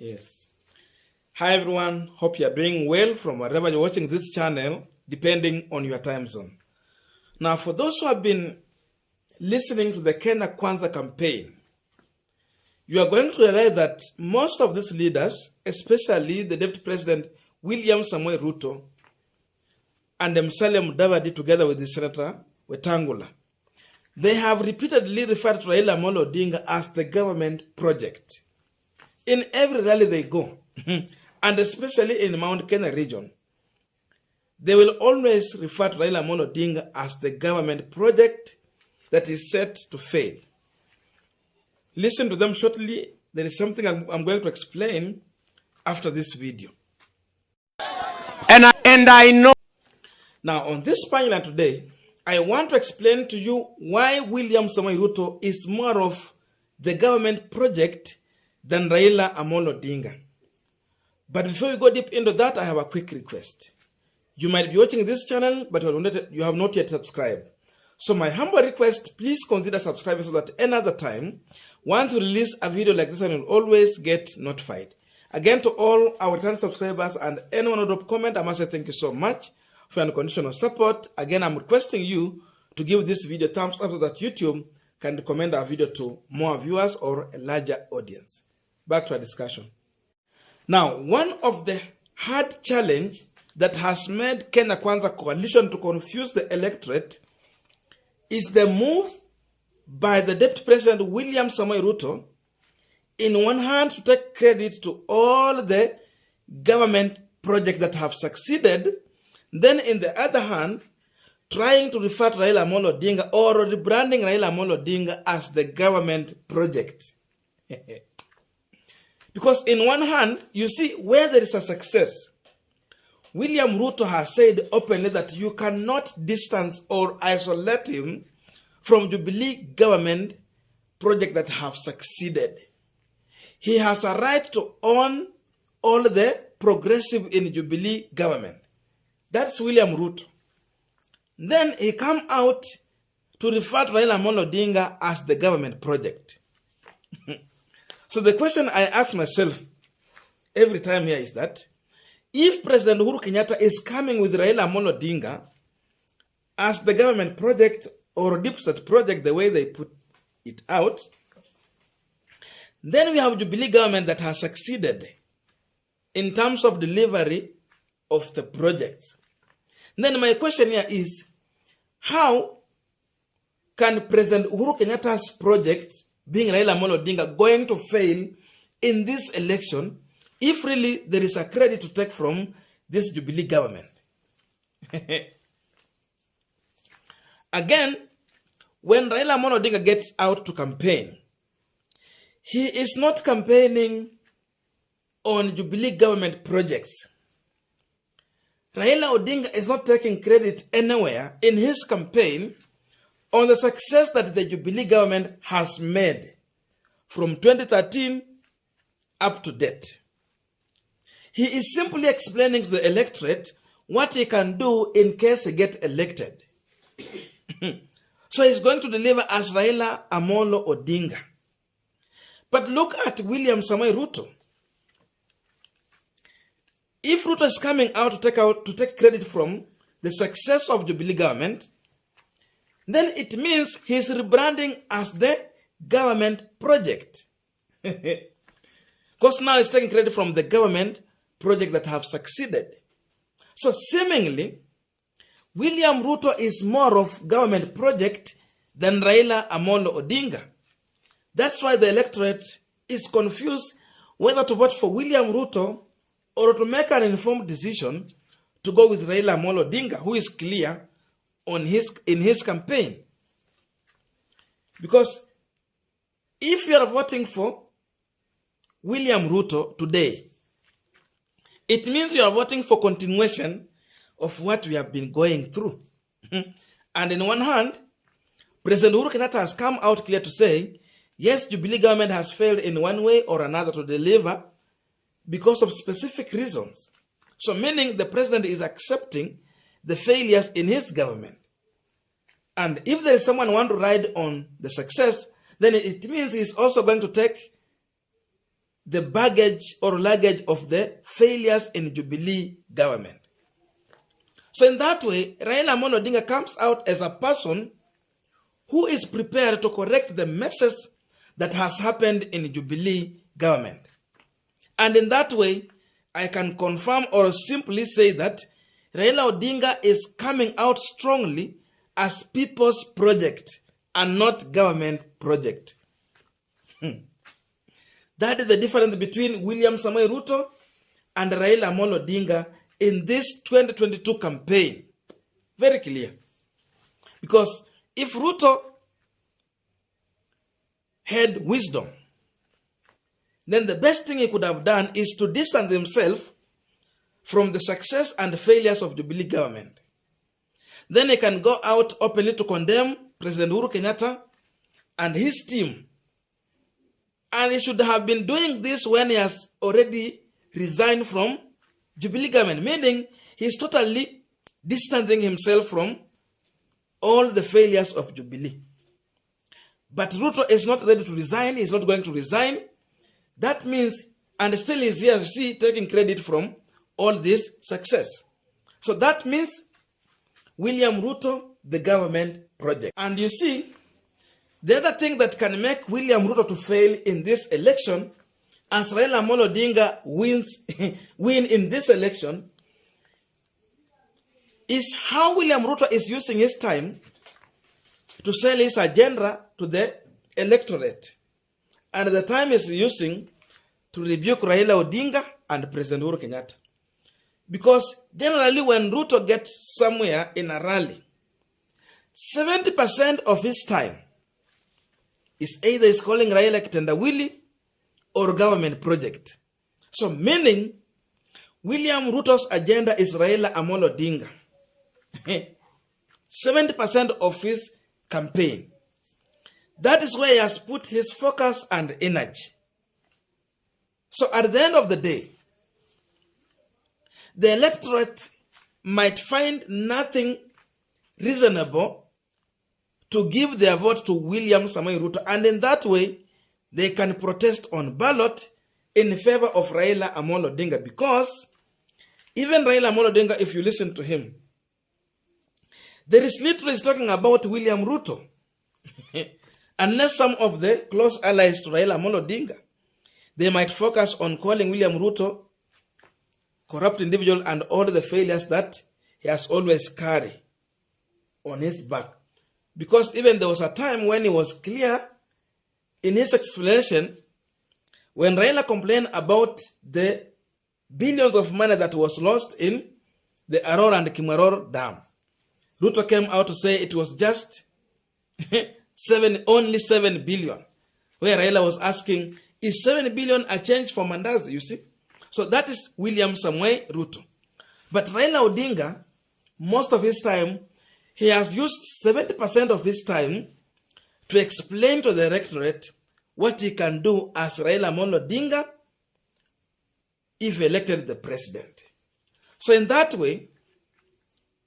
Yes. Hi everyone, hope you are doing well from wherever you're watching this channel, depending on your time zone. Now, for those who have been listening to the Kenya Kwanza campaign, you are going to realize that most of these leaders, especially the Deputy President William Samoei Ruto and Musalia Mudavadi together with the Senator Wetangula, they have repeatedly referred to Raila Odinga as the government project. In every rally they go, and especially in Mount Kenya region, they will always refer to Raila Odinga as the government project that is set to fail. Listen to them shortly. There is something I'm going to explain after this video. And I know. Now, on this Punchline today, I want to explain to you why William Samoei Ruto is more of the government project than Raila Odinga. But before we go deep into that, I have a quick request. You might be watching this channel, but you have not yet subscribed. So my humble request, please consider subscribing so that another time, once we release a video like this one, you'll always get notified. Again, to all our return subscribers and anyone who dropped comment, I must say thank you so much for your unconditional support. Again, I'm requesting you to give this video a thumbs up so that YouTube can recommend our video to more viewers or a larger audience. Back to our discussion. Now, one of the hard challenge that has made Kenya Kwanza coalition to confuse the electorate is the move by the Deputy President William Samoei Ruto, in one hand, to take credit to all the government projects that have succeeded, then in the other hand, trying to refer to Raila Odinga or rebranding Raila Odinga as the government project. Because in one hand, you see where there is a success, William Ruto has said openly that you cannot distance or isolate him from Jubilee government projects that have succeeded. He has a right to own all the progressive in Jubilee government. That's William Ruto. Then he come out to refer to Raila Odinga as the government project. So the question I ask myself every time here is that, if President Uhuru Kenyatta is coming with Raila Odinga as the government project or deep state project, the way they put it out, then we have Jubilee government that has succeeded in terms of delivery of the projects. Then my question here is, how can President Uhuru Kenyatta's project, being Raila Odinga, going to fail in this election if really there is a credit to take from this Jubilee government? Again, when Raila Odinga gets out to campaign, he is not campaigning on Jubilee government projects. Raila Odinga is not taking credit anywhere in his campaign on the success that the Jubilee government has made from 2013 up to date. He is simply explaining to the electorate what he can do in case he gets elected. So he's going to deliver as Raila Odinga. But look at William Samoei Ruto. If Ruto is coming out to take credit from the success of Jubilee government, then it means he's rebranding as the government project. Because now he's taking credit from the government project that have succeeded. So seemingly, William Ruto is more of government project than Raila Odinga. That's why the electorate is confused whether to vote for William Ruto or to make an informed decision to go with Raila Odinga, who is clear in his campaign. Because if you are voting for William Ruto today, it means you are voting for continuation of what we have been going through. And in one hand, President Uhuru Kenyatta has come out clear to say, yes, Jubilee government has failed in one way or another to deliver because of specific reasons. So meaning the president is accepting the failures in his government. And if there is someone who wants to ride on the success, then it means he's also going to take the baggage or luggage of the failures in Jubilee government. So in that way, Raila Amolo Odinga comes out as a person who is prepared to correct the messes that has happened in Jubilee government. And in that way, I can confirm or simply say that Raila Odinga is coming out strongly as people's project and not government project. That is the difference between William Samoei Ruto and Raila Amolo Odinga in this 2022 campaign. Very clear. Because if Ruto had wisdom, then the best thing he could have done is to distance himself from the success and failures of Jubilee government. Then he can go out openly to condemn President Uhuru Kenyatta and his team. And he should have been doing this when he has already resigned from Jubilee government, meaning he's totally distancing himself from all the failures of Jubilee. But Ruto is not ready to resign. He's not going to resign. That means, and still is here, see, taking credit from all this success. So that means William Ruto, the government project. And you see, the other thing that can make William Ruto to fail in this election, as Raila Amolo Odinga win in this election, is how William Ruto is using his time to sell his agenda to the electorate. And the time is using to rebuke Raila Odinga and President Uhuru Kenyatta. Because generally when Ruto gets somewhere in a rally, 70% of his time is either is calling Raila Kitendawili or government project. So meaning, William Ruto's agenda is Raila Amolo Odinga. 70% of his campaign. That is where he has put his focus and energy. So at the end of the day, the electorate might find nothing reasonable to give their vote to William Samoei Ruto, and in that way, they can protest on ballot in favor of Raila Amolo Odinga, because even Raila Amolo Odinga, if you listen to him, there is literally talking about William Ruto. Unless some of the close allies to Raila Amolo Odinga, they might focus on calling William Ruto corrupt individual and all the failures that he has always carried on his back. Because even there was a time when he was clear in his explanation, when Raila complained about the billions of money that was lost in the Aror and Kimaror Dam. Ruto came out to say it was just only 7 billion. Where Raila was asking, is 7 billion a change for Mandazi, you see? So that is William Samoei Ruto. But Raila Odinga, most of his time, he has used 70% of his time to explain to the electorate what he can do as Raila Amolo Odinga if elected the president. So in that way,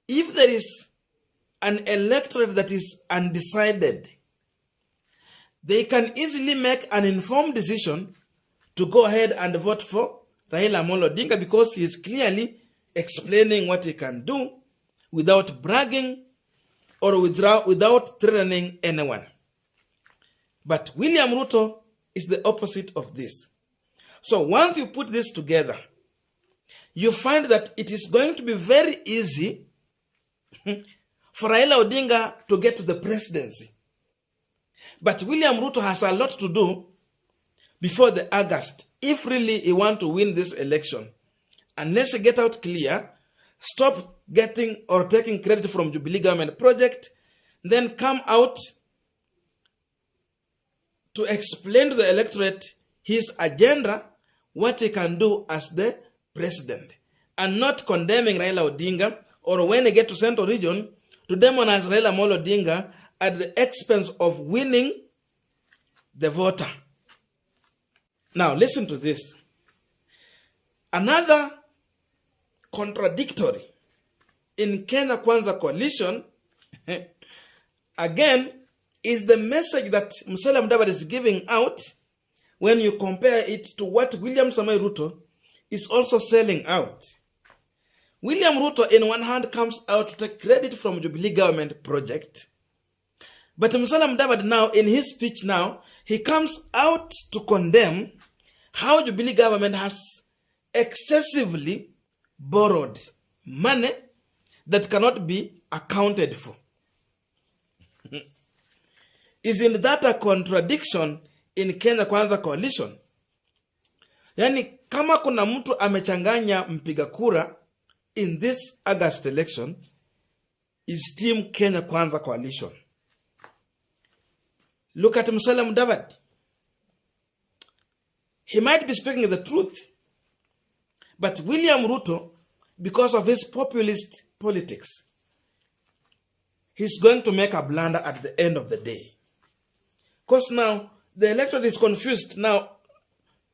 if there is an electorate that is undecided, they can easily make an informed decision to go ahead and vote for Raila Amolo Odinga, because he is clearly explaining what he can do without bragging or without threatening anyone. But William Ruto is the opposite of this. So once you put this together, you find that it is going to be very easy for Raila Odinga to get to the presidency. But William Ruto has a lot to do before the August, if really he wants to win this election. Unless he get out clear, stop getting or taking credit from Jubilee government project, then come out to explain to the electorate his agenda, what he can do as the president, and not condemning Raila Odinga, or when he get to Central Region, to demonize Raila Amolo Odinga at the expense of winning the voter. Now listen to this. Another contradictory in Kenya Kwanza coalition, again, is the message that Musalia Mudavadi is giving out when you compare it to what William Samoei Ruto is also selling out. William Ruto, in one hand, comes out to take credit from Jubilee government project. But Musalia Mudavadi now, in his speech now, he comes out to condemn how Jubilee government has excessively borrowed money that cannot be accounted for. Isn't that a contradiction in Kenya Kwanza coalition? Yani, kama kuna mtu amechanganya mpiga kura in this August election, is team Kenya Kwanza coalition. Look at Musalia Mudavadi. He might be speaking the truth, but William Ruto, because of his populist politics, he's going to make a blunder at the end of the day. Because now, the electorate is confused. Now,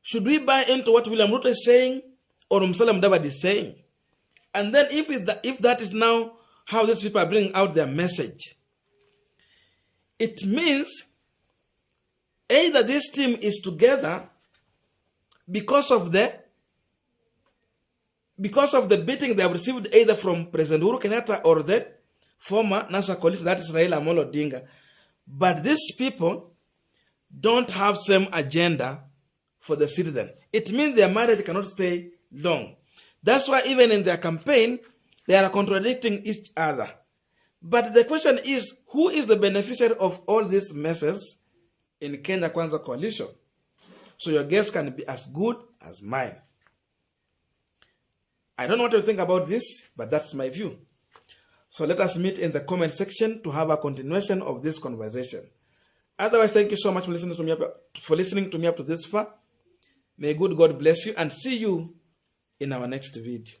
should we buy into what William Ruto is saying or Musalia Mudavadi is saying? And then if that is now how these people are bringing out their message, it means either this team is together because of the beating they have received either from President Uhuru Kenyatta or the former national coalition, that is Raila Odinga. But these people don't have same agenda for the citizen. It means their marriage cannot stay long. That's why even in their campaign, they are contradicting each other. But the question is, who is the beneficiary of all these messes in Kenya Kwanza coalition? So your guess can be as good as mine. I don't know what you think about this, but that's my view. So let us meet in the comment section to have a continuation of this conversation. Otherwise, thank you so much for listening to me up to this far. May good God bless you and see you in our next video.